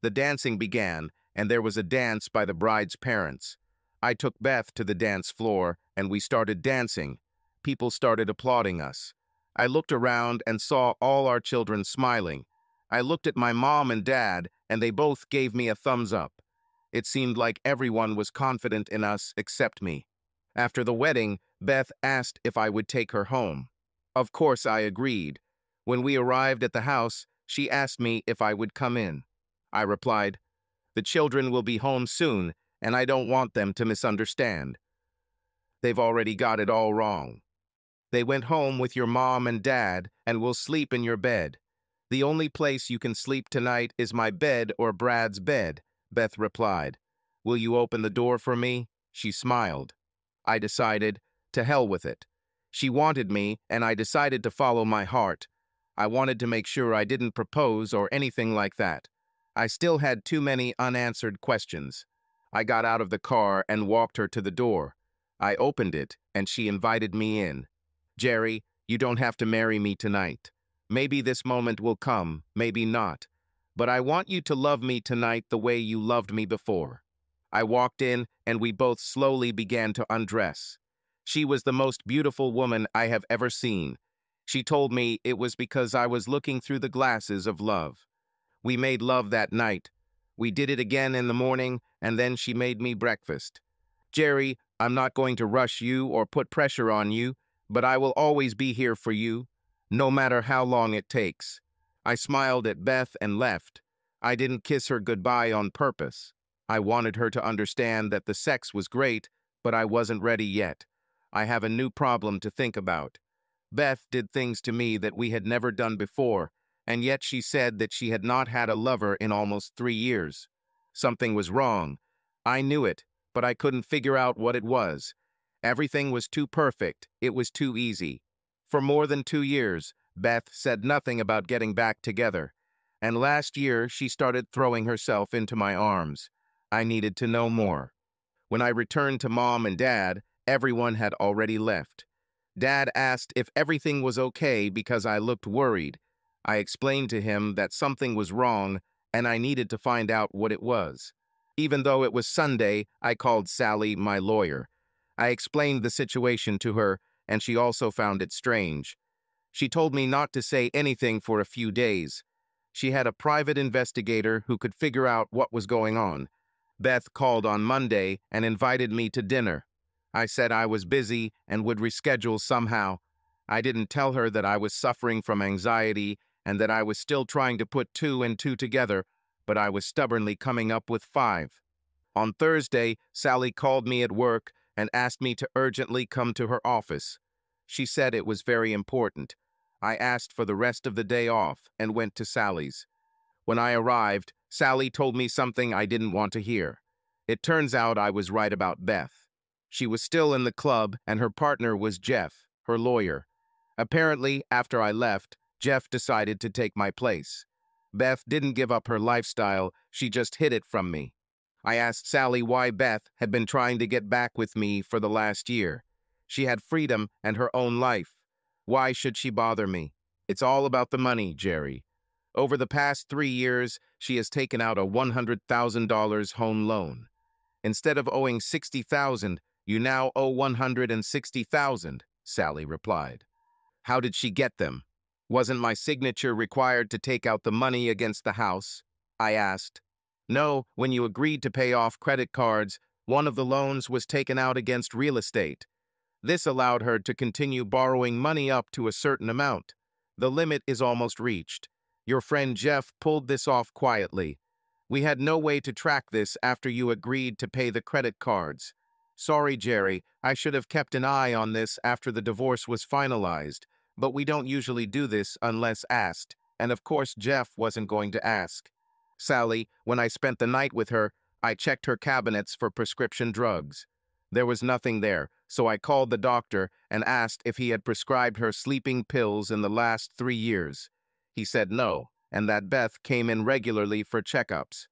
S1: The dancing began, and there was a dance by the bride's parents. I took Beth to the dance floor, and we started dancing. People started applauding us. I looked around and saw all our children smiling. I looked at my mom and dad, and they both gave me a thumbs up. It seemed like everyone was confident in us except me. After the wedding, Beth asked if I would take her home. Of course, I agreed. When we arrived at the house, she asked me if I would come in. I replied, the children will be home soon, and I don't want them to misunderstand. They've already got it all wrong. They went home with your mom and dad and will sleep in your bed. The only place you can sleep tonight is my bed or Brad's bed, Beth replied. Will you open the door for me? She smiled. I decided, to hell with it. She wanted me, and I decided to follow my heart. I wanted to make sure I didn't propose or anything like that. I still had too many unanswered questions. I got out of the car and walked her to the door. I opened it, and she invited me in. Jerry, you don't have to marry me tonight. Maybe this moment will come, maybe not. But I want you to love me tonight the way you loved me before. I walked in, and we both slowly began to undress. She was the most beautiful woman I have ever seen. She told me it was because I was looking through the glasses of love. We made love that night. We did it again in the morning, and then she made me breakfast. Jerry, I'm not going to rush you or put pressure on you, but I will always be here for you, no matter how long it takes." I smiled at Beth and left. I didn't kiss her goodbye on purpose. I wanted her to understand that the sex was great, but I wasn't ready yet. I have a new problem to think about. Beth did things to me that we had never done before, and yet she said that she had not had a lover in almost 3 years. Something was wrong. I knew it, but I couldn't figure out what it was. Everything was too perfect. It was too easy. For more than 2 years, Beth said nothing about getting back together. And last year, she started throwing herself into my arms. I needed to know more. When I returned to Mom and Dad, everyone had already left. Dad asked if everything was okay because I looked worried. I explained to him that something was wrong and I needed to find out what it was. Even though it was Sunday, I called Sally, my lawyer. I explained the situation to her, and she also found it strange. She told me not to say anything for a few days. She had a private investigator who could figure out what was going on. Beth called on Monday and invited me to dinner. I said I was busy and would reschedule somehow. I didn't tell her that I was suffering from anxiety and that I was still trying to put 2 and 2 together, but I was stubbornly coming up with 5. On Thursday, Sally called me at work and asked me to urgently come to her office. She said it was very important. I asked for the rest of the day off and went to Sally's. When I arrived, Sally told me something I didn't want to hear. It turns out I was right about Beth. She was still in the club, and her partner was Jeff, her lawyer. Apparently, after I left, Jeff decided to take my place. Beth didn't give up her lifestyle, she just hid it from me. I asked Sally why Beth had been trying to get back with me for the last year. She had freedom and her own life. Why should she bother me? It's all about the money, Jerry. Over the past 3 years, she has taken out a $100,000 home loan. Instead of owing $60,000, you now owe $160,000, Sally replied. How did she get them? Wasn't my signature required to take out the money against the house? I asked. No, when you agreed to pay off credit cards, one of the loans was taken out against real estate. This allowed her to continue borrowing money up to a certain amount. The limit is almost reached. Your friend Jeff pulled this off quietly. We had no way to track this after you agreed to pay the credit cards. Sorry, Jerry, I should have kept an eye on this after the divorce was finalized, but we don't usually do this unless asked, and of course Jeff wasn't going to ask. Sally, when I spent the night with her, I checked her cabinets for prescription drugs. There was nothing there, so I called the doctor and asked if he had prescribed her sleeping pills in the last 3 years. He said no, and that Beth came in regularly for checkups.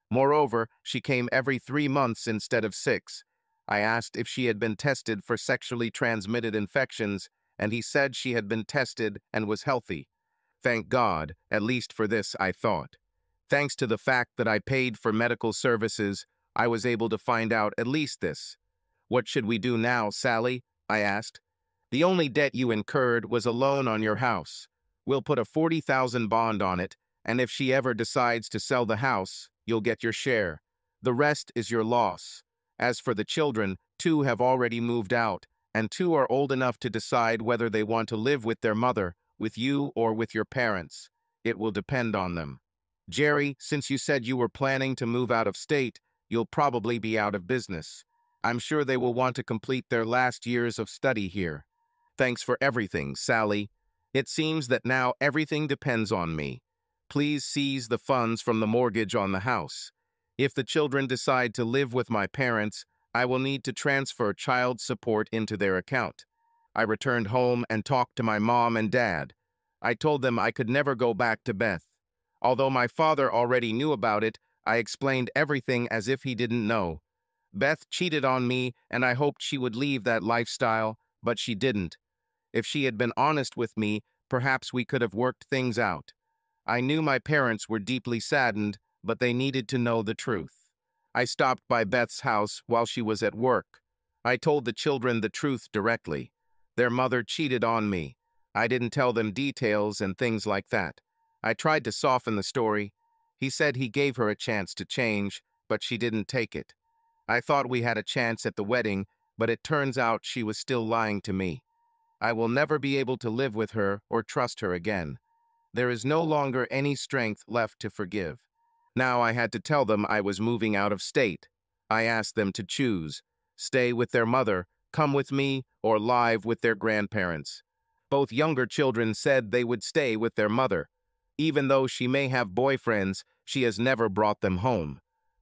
S1: Moreover, she came every 3 months instead of 6. I asked if she had been tested for sexually transmitted infections, and he said she had been tested and was healthy. Thank God, at least for this, I thought. Thanks to the fact that I paid for medical services, I was able to find out at least this. What should we do now, Sally? I asked. The only debt you incurred was a loan on your house. We'll put a $40,000 bond on it, and if she ever decides to sell the house, you'll get your share. The rest is your loss. As for the children, 2 have already moved out, and 2 are old enough to decide whether they want to live with their mother, with you, or with your parents. It will depend on them. Jerry, since you said you were planning to move out of state, you'll probably be out of business. I'm sure they will want to complete their last years of study here. Thanks for everything, Sally. It seems that now everything depends on me. Please seize the funds from the mortgage on the house. If the children decide to live with my parents, I will need to transfer child support into their account. I returned home and talked to my mom and dad. I told them I could never go back to Beth. Although my father already knew about it, I explained everything as if he didn't know. Beth cheated on me, and I hoped she would leave that lifestyle, but she didn't. If she had been honest with me, perhaps we could have worked things out. I knew my parents were deeply saddened, but they needed to know the truth. I stopped by Beth's house while she was at work. I told the children the truth directly. Their mother cheated on me. I didn't tell them details and things like that. I tried to soften the story. He said he gave her a chance to change, but she didn't take it. I thought we had a chance at the wedding, but it turns out she was still lying to me. I will never be able to live with her or trust her again. There is no longer any strength left to forgive. Now I had to tell them I was moving out of state. I asked them to choose, stay with their mother, come with me, or live with their grandparents. Both younger children said they would stay with their mother. Even though she may have boyfriends, she has never brought them home.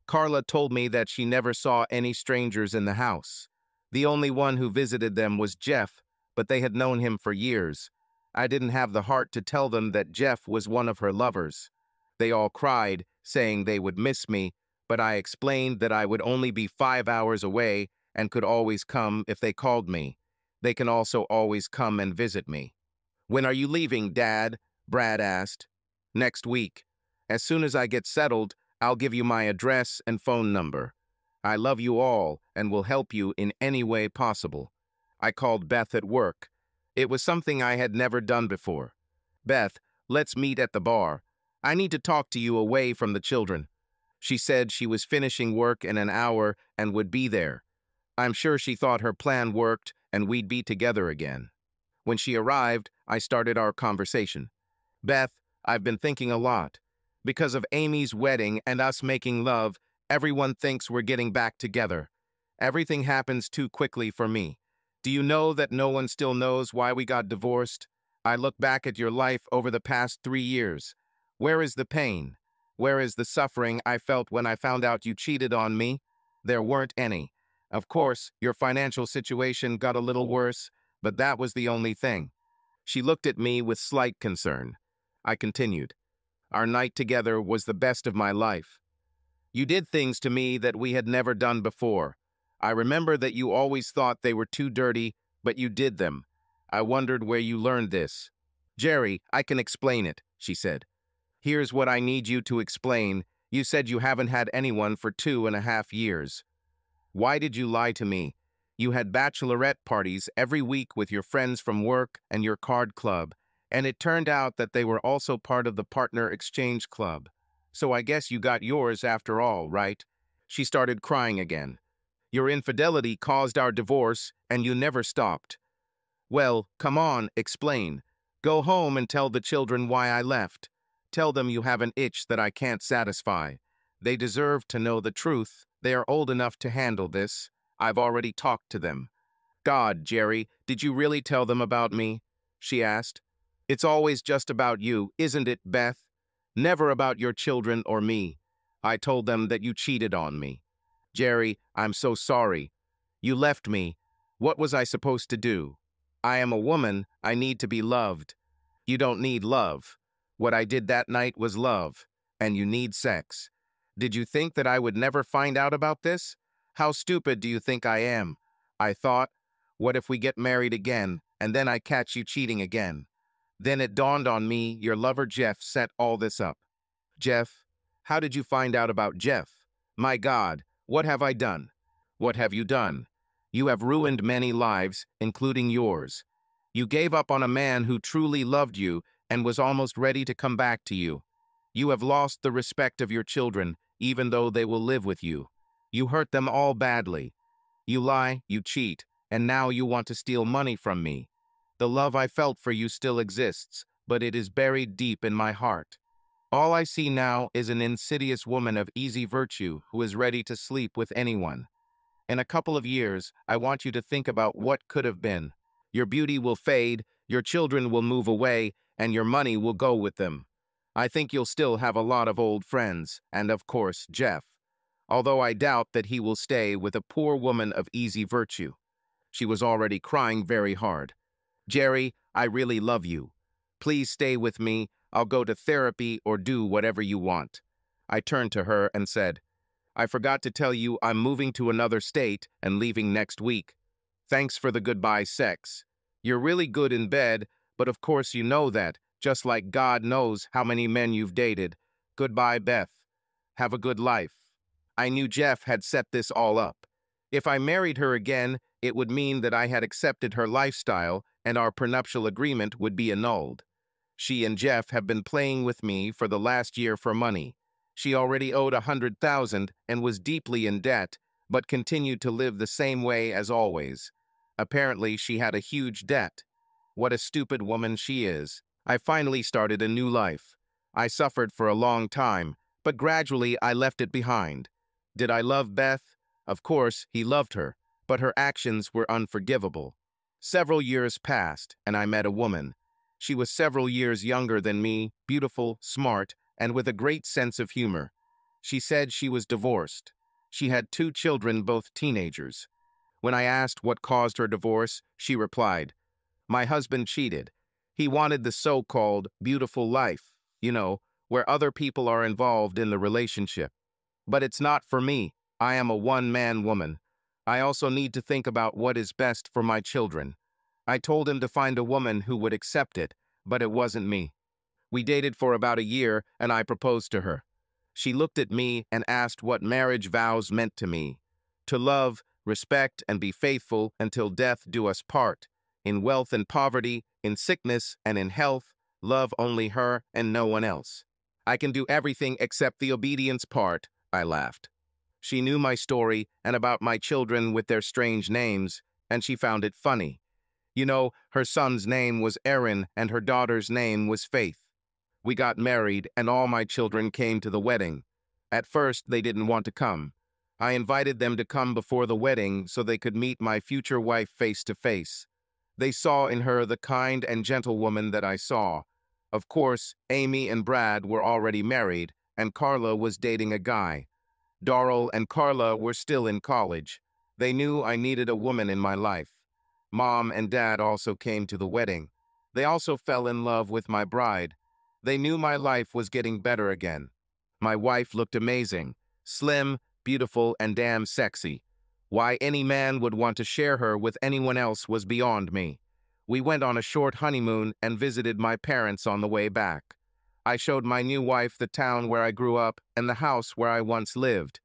S1: Carla told me that she never saw any strangers in the house. The only one who visited them was Jeff, but they had known him for years. I didn't have the heart to tell them that Jeff was one of her lovers. They all cried, saying they would miss me, but I explained that I would only be 5 hours away and could always come if they called me. They can also always come and visit me. "When are you leaving, Dad?" Brad asked. "Next week. As soon as I get settled, I'll give you my address and phone number. I love you all and will help you in any way possible." I called Beth at work. It was something I had never done before. "Beth, let's meet at the bar. I need to talk to you away from the children." She said she was finishing work in an hour and would be there. I'm sure she thought her plan worked and we'd be together again. When she arrived, I started our conversation. "Beth, I've been thinking a lot. Because of Amy's wedding and us making love, everyone thinks we're getting back together. Everything happens too quickly for me. Do you know that no one still knows why we got divorced? I look back at your life over the past 3 years. Where is the pain? Where is the suffering I felt when I found out you cheated on me? There weren't any. Of course, your financial situation got a little worse, but that was the only thing." She looked at me with slight concern. I continued. "Our night together was the best of my life. You did things to me that we had never done before. I remember that you always thought they were too dirty, but you did them. I wondered where you learned this." "Jerry, I can explain it," she said. "Here's what I need you to explain. You said you haven't had anyone for 2.5 years. Why did you lie to me? You had bachelorette parties every week with your friends from work and your card club, and it turned out that they were also part of the partner exchange club. So I guess you got yours after all, right?" She started crying again. "Your infidelity caused our divorce, and you never stopped." "Well, come on, explain. Go home and tell the children why I left. Tell them you have an itch that I can't satisfy. They deserve to know the truth. They are old enough to handle this. I've already talked to them." "God, Jerry, did you really tell them about me?" she asked. "It's always just about you, isn't it, Beth? Never about your children or me. I told them that you cheated on me." "Jerry, I'm so sorry. You left me. What was I supposed to do? I am a woman. I need to be loved." "You don't need love. What I did that night was love, and you need sex. Did you think that I would never find out about this? How stupid do you think I am? I thought, what if we get married again, and then I catch you cheating again? Then it dawned on me your lover Jeff set all this up." "Jeff? How did you find out about Jeff? My God, what have I done?" "What have you done? You have ruined many lives, including yours. You gave up on a man who truly loved you and was almost ready to come back to you. You have lost the respect of your children, even though they will live with you. You hurt them all badly. You lie, you cheat, and now you want to steal money from me. The love I felt for you still exists, but it is buried deep in my heart. All I see now is an insidious woman of easy virtue who is ready to sleep with anyone. In a couple of years, I want you to think about what could have been. Your beauty will fade, your children will move away, and your money will go with them. I think you'll still have a lot of old friends, and of course, Jeff. Although I doubt that he will stay with a poor woman of easy virtue." She was already crying very hard. "Jerry, I really love you. Please stay with me. I'll go to therapy or do whatever you want." I turned to her and said, "I forgot to tell you I'm moving to another state and leaving next week. Thanks for the goodbye sex. You're really good in bed, but of course you know that, just like God knows how many men you've dated. Goodbye, Beth. Have a good life." I knew Jeff had set this all up. If I married her again, it would mean that I had accepted her lifestyle and our prenuptial agreement would be annulled. She and Jeff have been playing with me for the last year for money. She already owed $100,000 and was deeply in debt, but continued to live the same way as always. Apparently, she had a huge debt. What a stupid woman she is. I finally started a new life. I suffered for a long time, but gradually I left it behind. Did I love Beth? Of course, he loved her, but her actions were unforgivable. Several years passed, and I met a woman. She was several years younger than me, beautiful, smart, and with a great sense of humor. She said she was divorced. She had 2 children, both teenagers. When I asked what caused her divorce, she replied, "My husband cheated. He wanted the so-called beautiful life, where other people are involved in the relationship. But it's not for me. I am a one-man woman. I also need to think about what is best for my children." I told him to find a woman who would accept it, but it wasn't me. We dated for about a year, and I proposed to her. She looked at me and asked what marriage vows meant to me. To love, respect, and be faithful until death do us part. In wealth and poverty, in sickness and in health, love only her and no one else. I can do everything except the obedience part, I laughed. She knew my story and about my children with their strange names, and she found it funny. Her son's name was Aaron and her daughter's name was Faith. We got married and all my children came to the wedding. At first, they didn't want to come. I invited them to come before the wedding so they could meet my future wife face to face. They saw in her the kind and gentle woman that I saw. Of course, Amy and Brad were already married, and Carla was dating a guy. Darrell and Carla were still in college. They knew I needed a woman in my life. Mom and Dad also came to the wedding. They also fell in love with my bride. They knew my life was getting better again. My wife looked amazing, slim, beautiful, and damn sexy. Why any man would want to share her with anyone else was beyond me. We went on a short honeymoon and visited my parents on the way back. I showed my new wife the town where I grew up and the house where I once lived.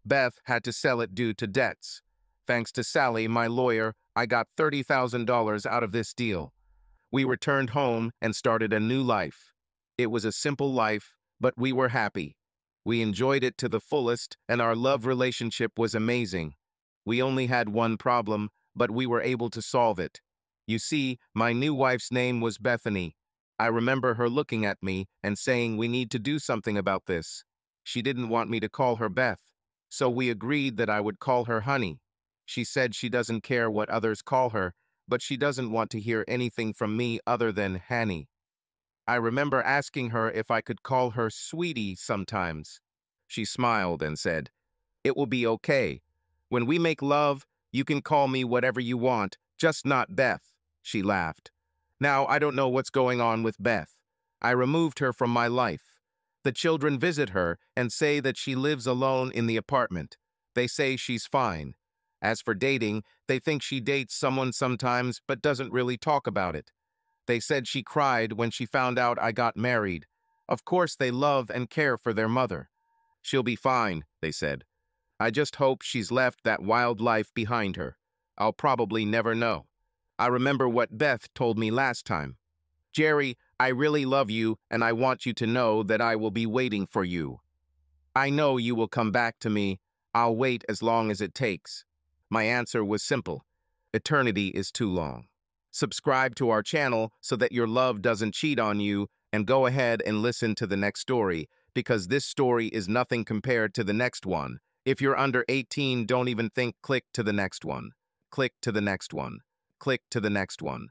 S1: Beth had to sell it due to debts. Thanks to Sally, my lawyer, I got $30,000 out of this deal. We returned home and started a new life. It was a simple life, but we were happy. We enjoyed it to the fullest, and our love relationship was amazing. We only had one problem, but we were able to solve it. You see, my new wife's name was Bethany. I remember her looking at me and saying we need to do something about this. She didn't want me to call her Beth, so we agreed that I would call her Honey. She said she doesn't care what others call her, but she doesn't want to hear anything from me other than Hanny. I remember asking her if I could call her Sweetie sometimes. She smiled and said, "It will be okay. When we make love, you can call me whatever you want, just not Beth." She laughed. Now I don't know what's going on with Beth. I removed her from my life. The children visit her and say that she lives alone in the apartment. They say she's fine. As for dating, they think she dates someone sometimes but doesn't really talk about it. They said she cried when she found out I got married. Of course they love and care for their mother. She'll be fine, they said. I just hope she's left that wild life behind her. I'll probably never know. I remember what Beth told me last time. "Jerry, I really love you and I want you to know that I will be waiting for you. I know you will come back to me. I'll wait as long as it takes." My answer was simple. Eternity is too long. Subscribe to our channel so that your love doesn't cheat on you, and go ahead and listen to the next story, because this story is nothing compared to the next one. If you're under 18, don't even think. Click to the next one. Click to the next one. Click to the next one.